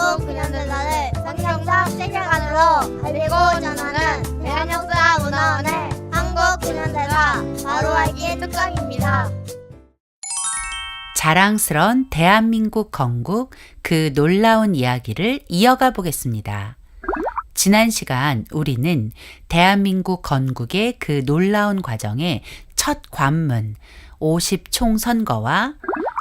한국 근현대사를 성경적 세계관으로 알리고 전하는 대한역사문화원의 한국 근현대사 바로 알기 특강입니다. 자랑스런 대한민국 건국 그 놀라운 이야기를 이어가 보겠습니다. 지난 시간 우리는 대한민국 건국의 그 놀라운 과정의 첫 관문 50총선거와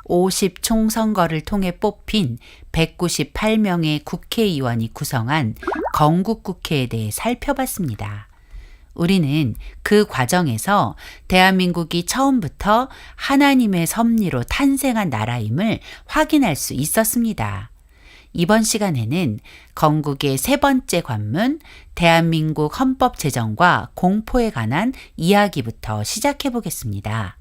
50총선거를 통해 뽑힌 198명의 국회의원이 구성한 건국국회에 대해 살펴봤습니다. 우리는 그 과정에서 대한민국이 처음부터 하나님의 섭리로 탄생한 나라임을 확인할 수 있었습니다. 이번 시간에는 건국의 세 번째 관문, 대한민국 헌법 제정과 공포에 관한 이야기부터 시작해 보겠습니다.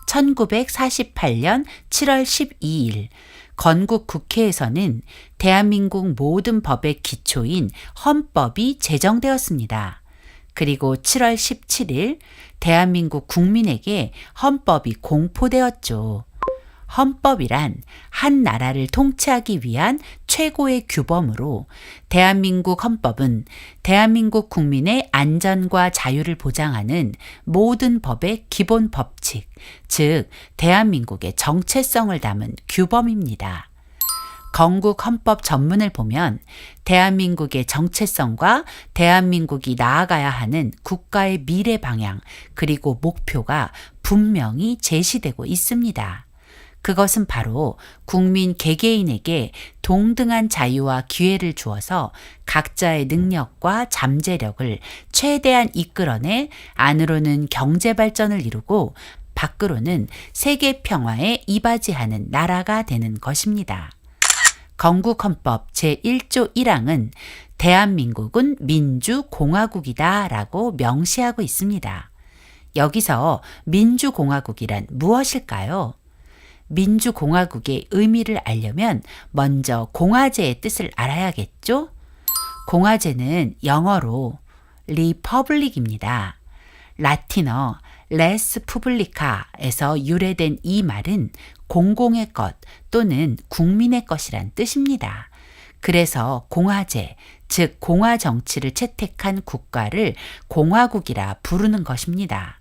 1948년 7월 12일 건국국회에서는 대한민국 모든 법의 기초인 헌법이 제정되었습니다. 그리고 7월 17일 대한민국 국민에게 헌법이 공포되었죠. 헌법이란 한 나라를 통치하기 위한 최고의 규범으로 대한민국 헌법은 대한민국 국민의 안전과 자유를 보장하는 모든 법의 기본 법칙, 즉 대한민국의 정체성을 담은 규범입니다. 건국 헌법 전문을 보면 대한민국의 정체성과 대한민국이 나아가야 하는 국가의 미래 방향 그리고 목표가 분명히 제시되고 있습니다. 그것은 바로 국민 개개인에게 동등한 자유와 기회를 주어서 각자의 능력과 잠재력을 최대한 이끌어내 안으로는 경제 발전을 이루고 밖으로는 세계 평화에 이바지하는 나라가 되는 것입니다. 건국헌법 제1조 1항은 대한민국은 민주공화국이다 라고 명시하고 있습니다. 여기서 민주공화국이란 무엇일까요? 민주공화국의 의미를 알려면 먼저 공화제의 뜻을 알아야겠죠? 공화제는 영어로 리퍼블릭입니다. 라틴어 레스 푸블리카에서 유래된 이 말은 공공의 것 또는 국민의 것이란 뜻입니다. 그래서 공화제, 즉 공화 정치를 채택한 국가를 공화국이라 부르는 것입니다.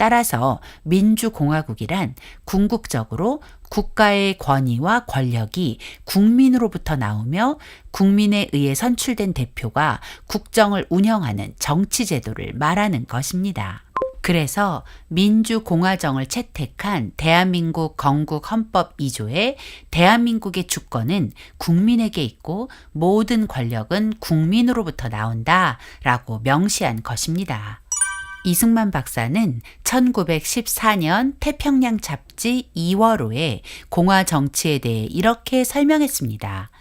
따라서 민주공화국이란 궁극적으로 국가의 권위와 권력이 국민으로부터 나오며 국민에 의해 선출된 대표가 국정을 운영하는 정치제도를 말하는 것입니다. 그래서 민주공화정을 채택한 대한민국 건국 헌법 2조에 대한민국의 주권은 국민에게 있고 모든 권력은 국민으로부터 나온다라고 명시한 것입니다. 이승만 박사는 1914년 태평양 잡지 2월호에 공화 정치에 대해 이렇게 설명했습니다.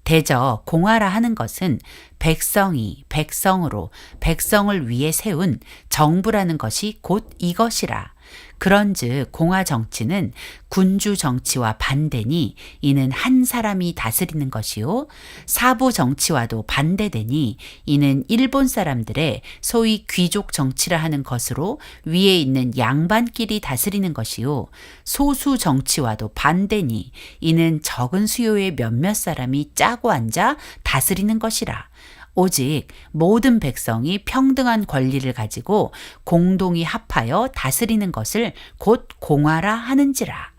대저 공화라 하는 것은 백성이 백성으로 백성을 위해 세운 정부라는 것이 곧 이것이라. 그런즉 공화 정치는 군주 정치와 반대니 이는 한 사람이 다스리는 것이요 사부 정치와도 반대되니 이는 일본 사람들의 소위 귀족 정치라 하는 것으로 위에 있는 양반끼리 다스리는 것이요 소수 정치와도 반대니 이는 적은 수요의 몇몇 사람이 짜고 앉아 다스리는 것이라. 오직 모든 백성이 평등한 권리를 가지고 공동이 합하여 다스리는 것을 곧 공화라 하는지라.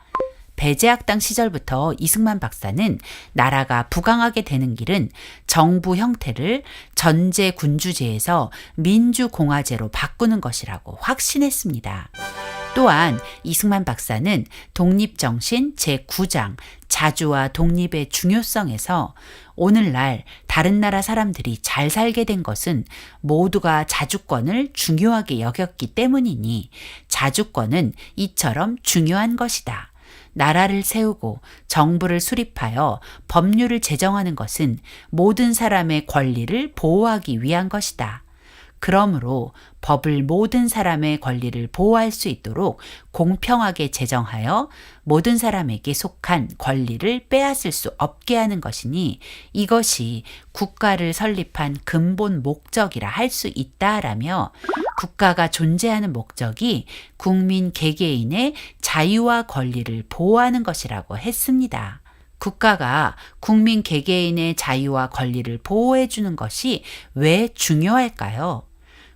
배제학당 시절부터 이승만 박사는 나라가 부강하게 되는 길은 정부 형태를 전제군주제에서 민주공화제로 바꾸는 것이라고 확신했습니다. 또한 이승만 박사는 독립정신 제9장 자주와 독립의 중요성에서 오늘날 다른 나라 사람들이 잘 살게 된 것은 모두가 자주권을 중요하게 여겼기 때문이니 자주권은 이처럼 중요한 것이다. 나라를 세우고 정부를 수립하여 법률을 제정하는 것은 모든 사람의 권리를 보호하기 위한 것이다. 그러므로 법을 모든 사람의 권리를 보호할 수 있도록 공평하게 제정하여 모든 사람에게 속한 권리를 빼앗을 수 없게 하는 것이니 이것이 국가를 설립한 근본 목적이라 할 수 있다라며 국가가 존재하는 목적이 국민 개개인의 자유와 권리를 보호하는 것이라고 했습니다. 국가가 국민 개개인의 자유와 권리를 보호해 주는 것이 왜 중요할까요?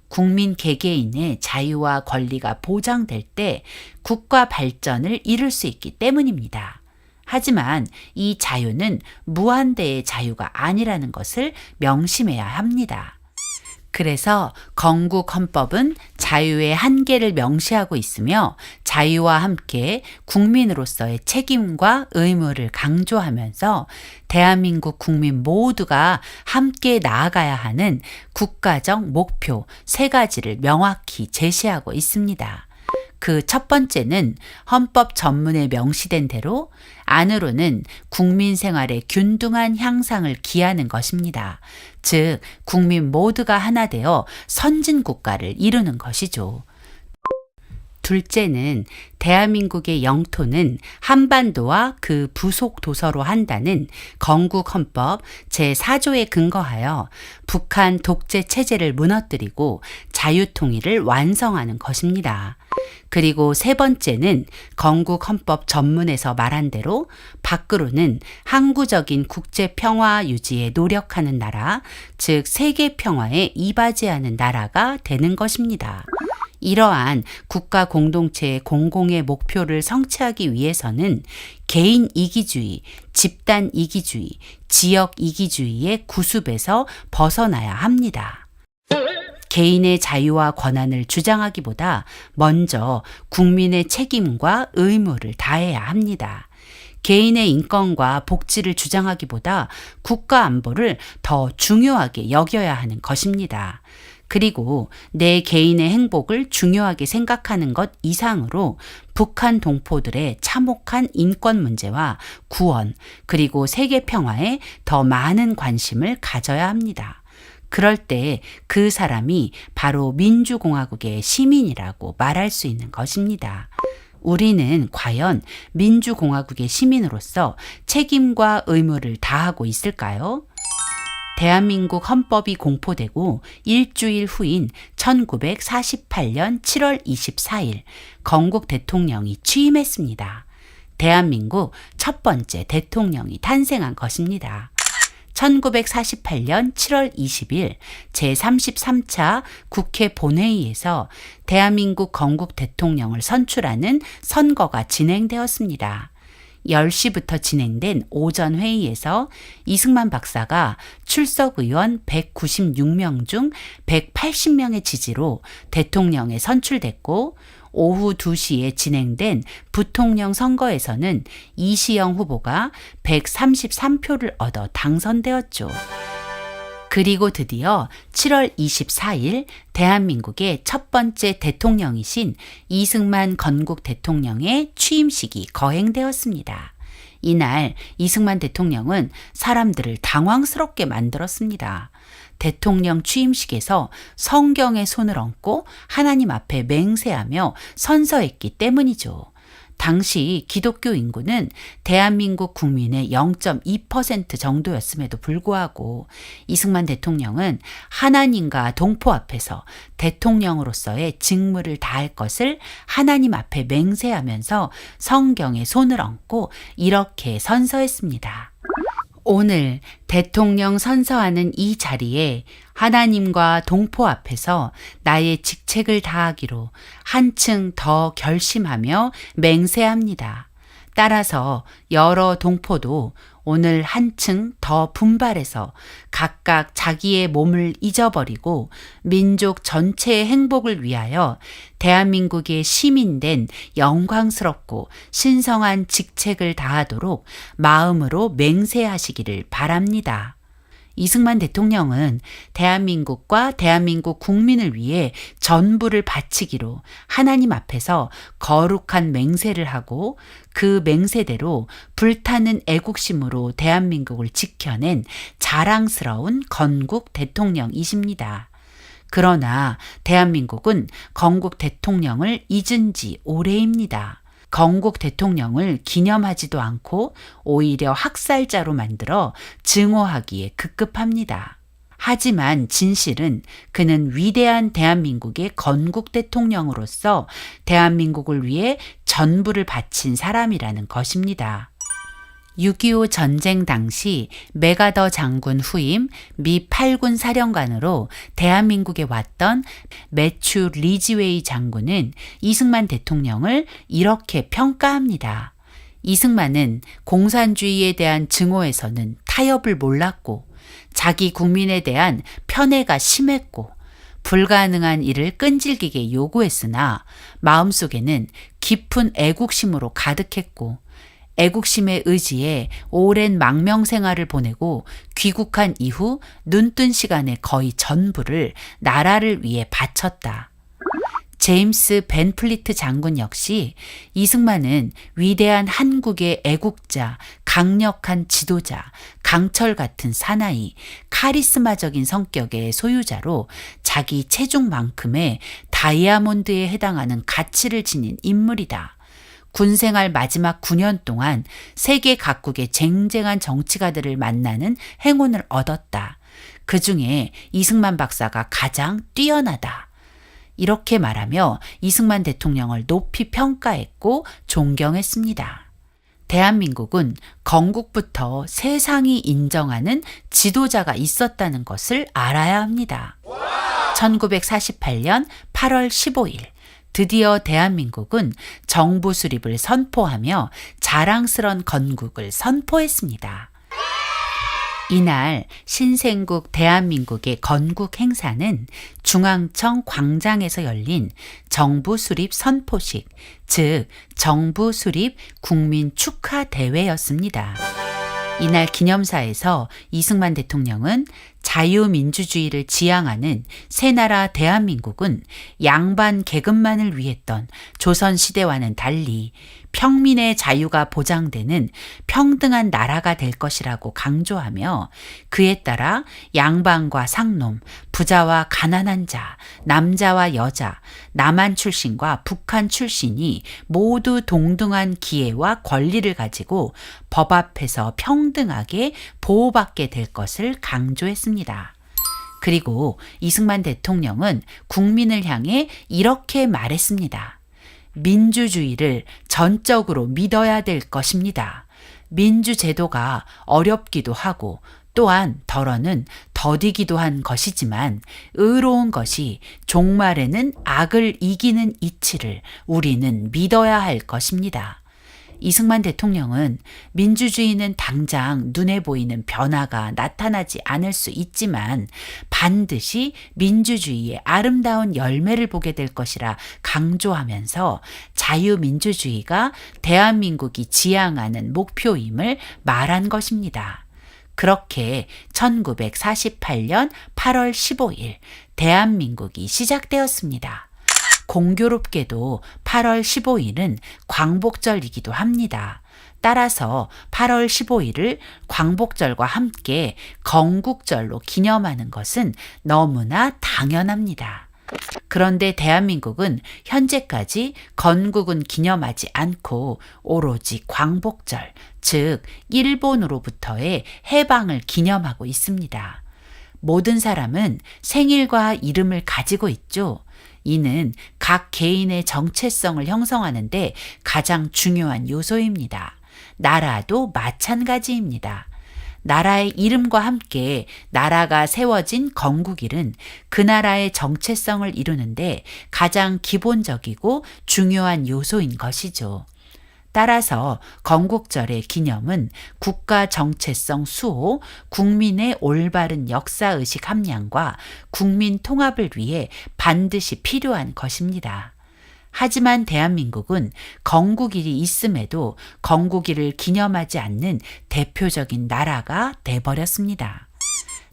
국민 개개인의 자유와 권리가 보장될 때 국가 발전을 이룰 수 있기 때문입니다. 하지만 이 자유는 무한대의 자유가 아니라는 것을 명심해야 합니다. 그래서 건국 헌법은 자유의 한계를 명시하고 있으며 자유와 함께 국민으로서의 책임과 의무를 강조하면서 대한민국 국민 모두가 함께 나아가야 하는 국가적 목표 3가지를 명확히 제시하고 있습니다. 그 첫 번째는 헌법 전문에 명시된 대로 안으로는 국민 생활의 균등한 향상을 기하는 것입니다. 즉, 국민 모두가 하나 되어 선진 국가를 이루는 것이죠. 둘째는 대한민국의 영토는 한반도와 그 부속 도서로 한다는 건국헌법 제4조에 근거하여 북한 독재 체제를 무너뜨리고 자유통일을 완성하는 것입니다. 그리고 세 번째는 건국헌법 전문에서 말한 대로 밖으로는 항구적인 국제평화 유지에 노력하는 나라, 즉 세계 평화에 이바지하는 나라가 되는 것입니다. 이러한 국가 공동체의 공공의 목표를 성취하기 위해서는 개인 이기주의, 집단 이기주의, 지역 이기주의의 구습에서 벗어나야 합니다. 개인의 자유와 권한을 주장하기보다 먼저 국민의 책임과 의무를 다해야 합니다. 개인의 인권과 복지를 주장하기보다 국가 안보를 더 중요하게 여겨야 하는 것입니다. 그리고 내 개인의 행복을 중요하게 생각하는 것 이상으로 북한 동포들의 참혹한 인권 문제와 구원, 그리고 세계 평화에 더 많은 관심을 가져야 합니다. 그럴 때 그 사람이 바로 민주공화국의 시민이라고 말할 수 있는 것입니다. 우리는 과연 민주공화국의 시민으로서 책임과 의무를 다하고 있을까요? 대한민국 헌법이 공포되고 일주일 후인 1948년 7월 24일 건국 대통령이 취임했습니다. 대한민국 첫 번째 대통령이 탄생한 것입니다. 1948년 7월 20일 제33차 국회 본회의에서 대한민국 건국 대통령을 선출하는 선거가 진행되었습니다. 10시부터 진행된 오전 회의에서 이승만 박사가 출석 의원 196명 중 180명의 지지로 대통령에 선출됐고, 오후 2시에 진행된 부통령 선거에서는 이시영 후보가 133표를 얻어 당선되었죠. 그리고 드디어 7월 24일 대한민국의 첫 번째 대통령이신 이승만 건국 대통령의 취임식이 거행되었습니다. 이날 이승만 대통령은 사람들을 당황스럽게 만들었습니다. 대통령 취임식에서 성경에 손을 얹고 하나님 앞에 맹세하며 선서했기 때문이죠. 당시 기독교 인구는 대한민국 국민의 0.2% 정도였음에도 불구하고 이승만 대통령은 하나님과 동포 앞에서 대통령으로서의 직무를 다할 것을 하나님 앞에 맹세하면서 성경에 손을 얹고 이렇게 선서했습니다. 오늘 대통령 선서하는 이 자리에 하나님과 동포 앞에서 나의 직책을 다하기로 한층 더 결심하며 맹세합니다. 따라서 여러 동포도 오늘 한층 더 분발해서 각각 자기의 몸을 잊어버리고 민족 전체의 행복을 위하여 대한민국의 시민된 영광스럽고 신성한 직책을 다하도록 마음으로 맹세하시기를 바랍니다. 이승만 대통령은 대한민국과 대한민국 국민을 위해 전부를 바치기로 하나님 앞에서 거룩한 맹세를 하고 그 맹세대로 불타는 애국심으로 대한민국을 지켜낸 자랑스러운 건국 대통령이십니다. 그러나 대한민국은 건국 대통령을 잊은 지 오래입니다. 건국 대통령을 기념하지도 않고 오히려 학살자로 만들어 증오하기에 급급합니다. 하지만 진실은 그는 위대한 대한민국의 건국 대통령으로서 대한민국을 위해 전부를 바친 사람이라는 것입니다. 6.25 전쟁 당시 메가더 장군 후임 미 8군 사령관으로 대한민국에 왔던 매튜 리지웨이 장군은 이승만 대통령을 이렇게 평가합니다. 이승만은 공산주의에 대한 증오에서는 타협을 몰랐고 자기 국민에 대한 편애가 심했고 불가능한 일을 끈질기게 요구했으나 마음속에는 깊은 애국심으로 가득했고 애국심의 의지에 오랜 망명 생활을 보내고 귀국한 이후 눈뜬 시간의 거의 전부를 나라를 위해 바쳤다. 제임스 벤플리트 장군 역시 이승만은 위대한 한국의 애국자, 강력한 지도자, 강철 같은 사나이, 카리스마적인 성격의 소유자로 자기 체중만큼의 다이아몬드에 해당하는 가치를 지닌 인물이다. 군생활 마지막 9년 동안 세계 각국의 쟁쟁한 정치가들을 만나는 행운을 얻었다. 그 중에 이승만 박사가 가장 뛰어나다. 이렇게 말하며 이승만 대통령을 높이 평가했고 존경했습니다. 대한민국은 건국부터 세상이 인정하는 지도자가 있었다는 것을 알아야 합니다. 1948년 8월 15일 드디어 대한민국은 정부 수립을 선포하며 자랑스런 건국을 선포했습니다. 이날 신생국 대한민국의 건국 행사는 중앙청 광장에서 열린 정부 수립 선포식, 즉 정부 수립 국민 축하 대회였습니다. 이날 기념사에서 이승만 대통령은 자유민주주의를 지향하는 새나라 대한민국은 양반 계급만을 위했던 조선시대와는 달리 평민의 자유가 보장되는 평등한 나라가 될 것이라고 강조하며 그에 따라 양반과 상놈, 부자와 가난한 자, 남자와 여자, 남한 출신과 북한 출신이 모두 동등한 기회와 권리를 가지고 법 앞에서 평등하게 보호받게 될 것을 강조했습니다. 그리고 이승만 대통령은 국민을 향해 이렇게 말했습니다. 민주주의를 전적으로 믿어야 될 것입니다. 민주제도가 어렵기도 하고 또한 덜어는 더디기도 한 것이지만 의로운 것이 종말에는 악을 이기는 이치를 우리는 믿어야 할 것입니다. 이승만 대통령은 민주주의는 당장 눈에 보이는 변화가 나타나지 않을 수 있지만 반드시 민주주의의 아름다운 열매를 보게 될 것이라 강조하면서 자유민주주의가 대한민국이 지향하는 목표임을 말한 것입니다. 그렇게 1948년 8월 15일 대한민국이 시작되었습니다. 공교롭게도 8월 15일은 광복절이기도 합니다. 따라서 8월 15일을 광복절과 함께 건국절로 기념하는 것은 너무나 당연합니다. 그런데 대한민국은 현재까지 건국은 기념하지 않고 오로지 광복절, 즉 일본으로부터의 해방을 기념하고 있습니다. 모든 사람은 생일과 이름을 가지고 있죠. 이는 각 개인의 정체성을 형성하는데 가장 중요한 요소입니다. 나라도 마찬가지입니다. 나라의 이름과 함께 나라가 세워진 건국일은 그 나라의 정체성을 이루는데 가장 기본적이고 중요한 요소인 것이죠. 따라서 건국절의 기념은 국가 정체성 수호, 국민의 올바른 역사의식 함량과 국민 통합을 위해 반드시 필요한 것입니다. 하지만 대한민국은 건국일이 있음에도 건국일을 기념하지 않는 대표적인 나라가 돼버렸습니다.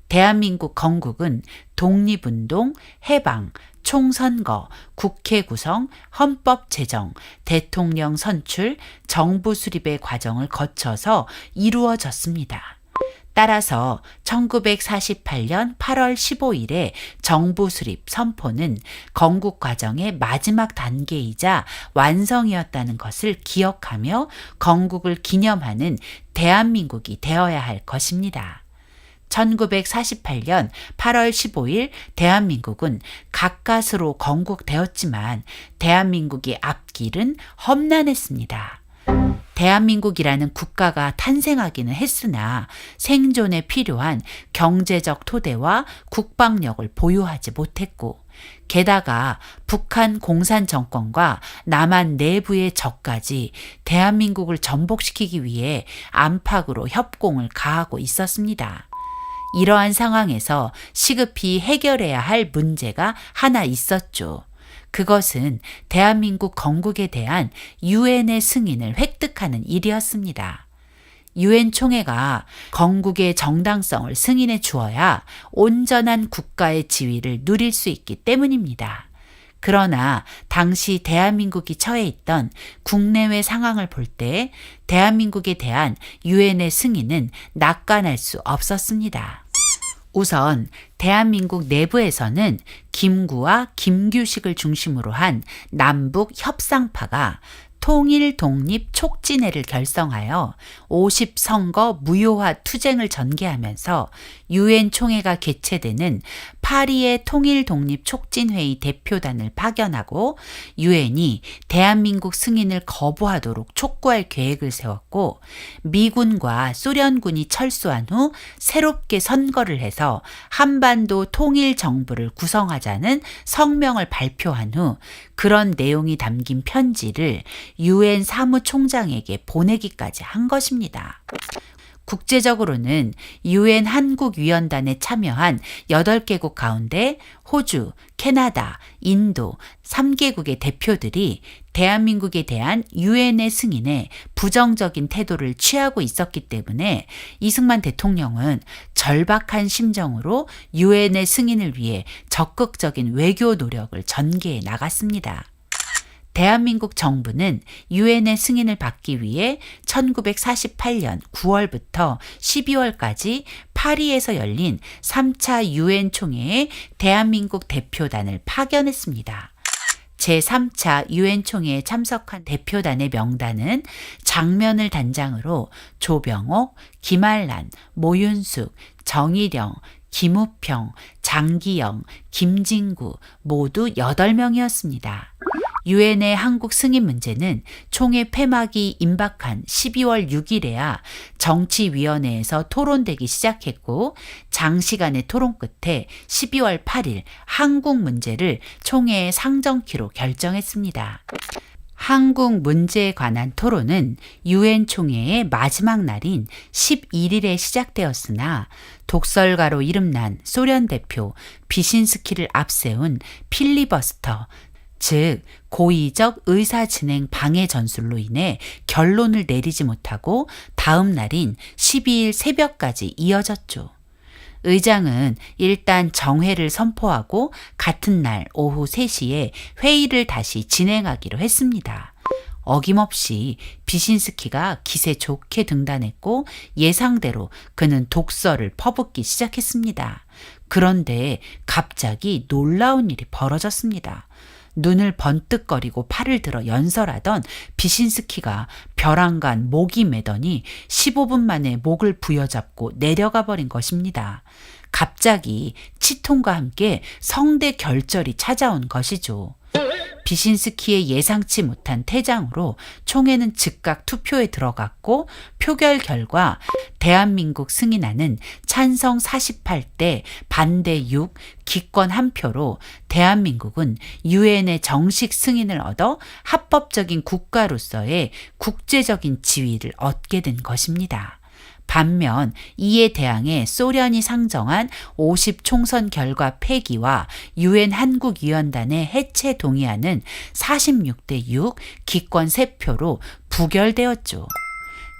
대한민국 건국은 독립운동, 해방, 총선거, 국회 구성, 헌법 제정, 대통령 선출, 정부 수립의 과정을 거쳐서 이루어졌습니다. 따라서 1948년 8월 15일에 정부 수립 선포는 건국 과정의 마지막 단계이자 완성이었다는 것을 기억하며 건국을 기념하는 대한민국이 되어야 할 것입니다. 1948년 8월 15일 대한민국은 가까스로 건국되었지만 대한민국의 앞길은 험난했습니다. 대한민국이라는 국가가 탄생하기는 했으나 생존에 필요한 경제적 토대와 국방력을 보유하지 못했고, 게다가 북한 공산 정권과 남한 내부의 적까지 대한민국을 전복시키기 위해 안팎으로 협공을 가하고 있었습니다. 이러한 상황에서 시급히 해결해야 할 문제가 하나 있었죠. 그것은 대한민국 건국에 대한 유엔의 승인을 획득하는 일이었습니다. 유엔 총회가 건국의 정당성을 승인해 주어야 온전한 국가의 지위를 누릴 수 있기 때문입니다. 그러나 당시 대한민국이 처해 있던 국내외 상황을 볼 때 대한민국에 대한 유엔의 승인은 낙관할 수 없었습니다. 우선 대한민국 내부에서는 김구와 김규식을 중심으로 한 남북 협상파가 통일 독립 촉진회를 결성하여 50선거 무효화 투쟁을 전개하면서 유엔 총회가 개최되는 파리의 통일 독립 촉진회의 대표단을 파견하고 유엔이 대한민국 승인을 거부하도록 촉구할 계획을 세웠고, 미군과 소련군이 철수한 후 새롭게 선거를 해서 한반도 통일 정부를 구성하자는 성명을 발표한 후 그런 내용이 담긴 편지를 유엔 사무총장에게 보내기까지 한 것입니다. 국제적으로는 유엔 한국위원단에 참여한 8개국 가운데 호주, 캐나다, 인도 3개국의 대표들이 대한민국에 대한 유엔의 승인에 부정적인 태도를 취하고 있었기 때문에 이승만 대통령은 절박한 심정으로 유엔의 승인을 위해 적극적인 외교 노력을 전개해 나갔습니다. 대한민국 정부는 유엔의 승인을 받기 위해 1948년 9월부터 12월까지 파리에서 열린 3차 유엔 총회에 대한민국 대표단을 파견했습니다. 제3차 유엔 총회에 참석한 대표단의 명단은 장면을 단장으로 조병옥, 김알란, 모윤숙, 정일영, 김우평, 장기영, 김진구 모두 8명이었습니다. 유엔의 한국 승인 문제는 총회 폐막이 임박한 12월 6일에야 정치위원회에서 토론되기 시작했고, 장시간의 토론 끝에 12월 8일 한국 문제를 총회의 상정키로 결정했습니다. 한국 문제에 관한 토론은 유엔 총회의 마지막 날인 11일에 시작되었으나 독설가로 이름난 소련 대표 비신스키를 앞세운 필리버스터, 즉 고의적 의사진행 방해 전술로 인해 결론을 내리지 못하고 다음 날인 12일 새벽까지 이어졌죠. 의장은 일단 정회를 선포하고 같은 날 오후 3시에 회의를 다시 진행하기로 했습니다. 어김없이 비신스키가 기세 좋게 등단했고 예상대로 그는 독설을 퍼붓기 시작했습니다. 그런데 갑자기 놀라운 일이 벌어졌습니다. 눈을 번뜩거리고 팔을 들어 연설하던 비신스키가 벼랑간 목이 매더니 15분 만에 목을 부여잡고 내려가 버린 것입니다. 갑자기 치통과 함께 성대 결절이 찾아온 것이죠. 비신스키의 예상치 못한 퇴장으로 총회는 즉각 투표에 들어갔고, 표결 결과 대한민국 승인안은 찬성 48대 반대 6, 기권 1표로 대한민국은 유엔의 정식 승인을 얻어 합법적인 국가로서의 국제적인 지위를 얻게 된 것입니다. 반면 이에 대항해 소련이 상정한 50 총선 결과 폐기와 유엔 한국위원단의 해체 동의안은 46대 6, 기권 3표로 부결되었죠.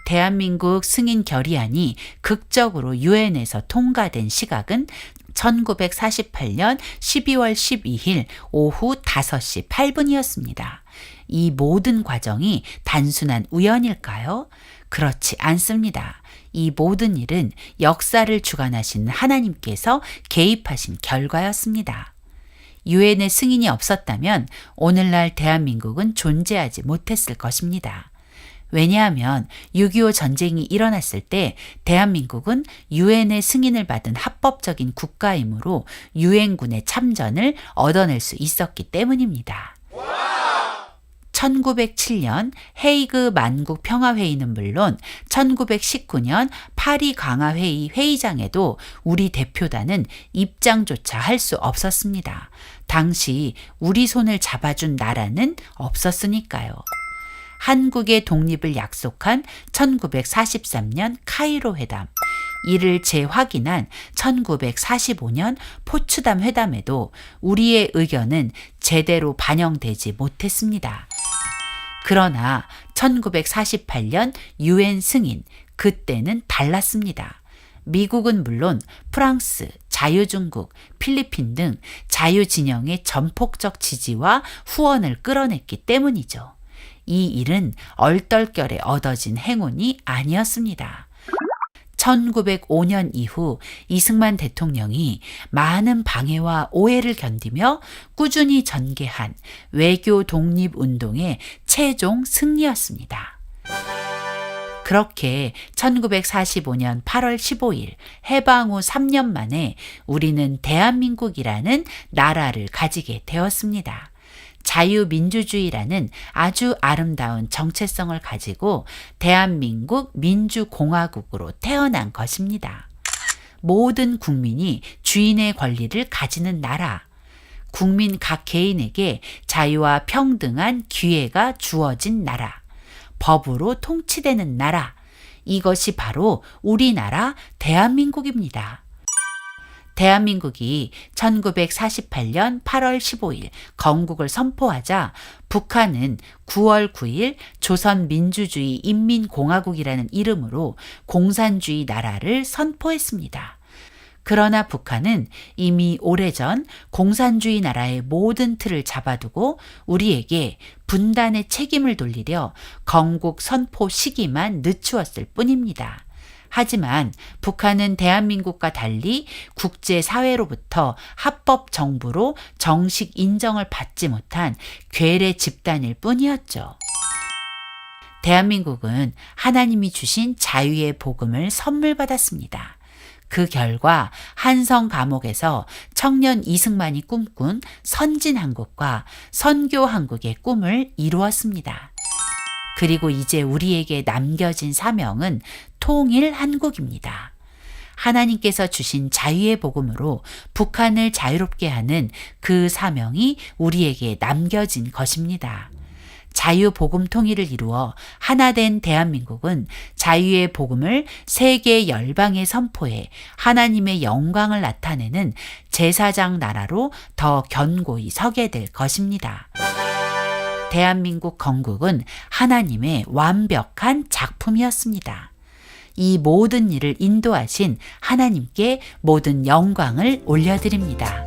대한민국 승인 결의안이 극적으로 유엔에서 통과된 시각은 1948년 12월 12일 오후 5시 8분이었습니다. 이 모든 과정이 단순한 우연일까요? 그렇지 않습니다. 이 모든 일은 역사를 주관하시는 하나님께서 개입하신 결과였습니다. 유엔의 승인이 없었다면 오늘날 대한민국은 존재하지 못했을 것입니다. 왜냐하면 6.25 전쟁이 일어났을 때 대한민국은 유엔의 승인을 받은 합법적인 국가이므로 유엔군의 참전을 얻어낼 수 있었기 때문입니다. 1907년 헤이그 만국 평화회의는 물론 1919년 파리 강화회의 회의장에도 우리 대표단은 입장조차 할 수 없었습니다. 당시 우리 손을 잡아준 나라는 없었으니까요. 한국의 독립을 약속한 1943년 카이로 회담, 이를 재확인한 1945년 포츠담 회담에도 우리의 의견은 제대로 반영되지 못했습니다. 그러나 1948년 유엔 승인, 그때는 달랐습니다. 미국은 물론 프랑스, 자유중국, 필리핀 등 자유진영의 전폭적 지지와 후원을 끌어냈기 때문이죠. 이 일은 얼떨결에 얻어진 행운이 아니었습니다. 1905년 이후 이승만 대통령이 많은 방해와 오해를 견디며 꾸준히 전개한 외교 독립운동의 최종 승리였습니다. 그렇게 1945년 8월 15일 해방 후 3년 만에 우리는 대한민국이라는 나라를 가지게 되었습니다. 자유민주주의라는 아주 아름다운 정체성을 가지고 대한민국 민주공화국으로 태어난 것입니다. 모든 국민이 주인의 권리를 가지는 나라, 국민 각 개인에게 자유와 평등한 기회가 주어진 나라, 법으로 통치되는 나라, 이것이 바로 우리나라 대한민국입니다. 대한민국이 1948년 8월 15일 건국을 선포하자 북한은 9월 9일 조선민주주의 인민공화국이라는 이름으로 공산주의 나라를 선포했습니다. 그러나 북한은 이미 오래전 공산주의 나라의 모든 틀을 잡아두고 우리에게 분단의 책임을 돌리려 건국 선포 시기만 늦추었을 뿐입니다. 하지만 북한은 대한민국과 달리 국제사회로부터 합법 정부로 정식 인정을 받지 못한 괴뢰 집단일 뿐이었죠. 대한민국은 하나님이 주신 자유의 복음을 선물 받았습니다. 그 결과 한성 감옥에서 청년 이승만이 꿈꾼 선진한국과 선교한국의 꿈을 이루었습니다. 그리고 이제 우리에게 남겨진 사명은 통일 한국입니다. 하나님께서 주신 자유의 복음으로 북한을 자유롭게 하는 그 사명이 우리에게 남겨진 것입니다. 자유 복음 통일을 이루어 하나된 대한민국은 자유의 복음을 세계 열방에 선포해 하나님의 영광을 나타내는 제사장 나라로 더 견고히 서게 될 것입니다. 대한민국 건국은 하나님의 완벽한 작품이었습니다. 이 모든 일을 인도하신 하나님께 모든 영광을 올려드립니다.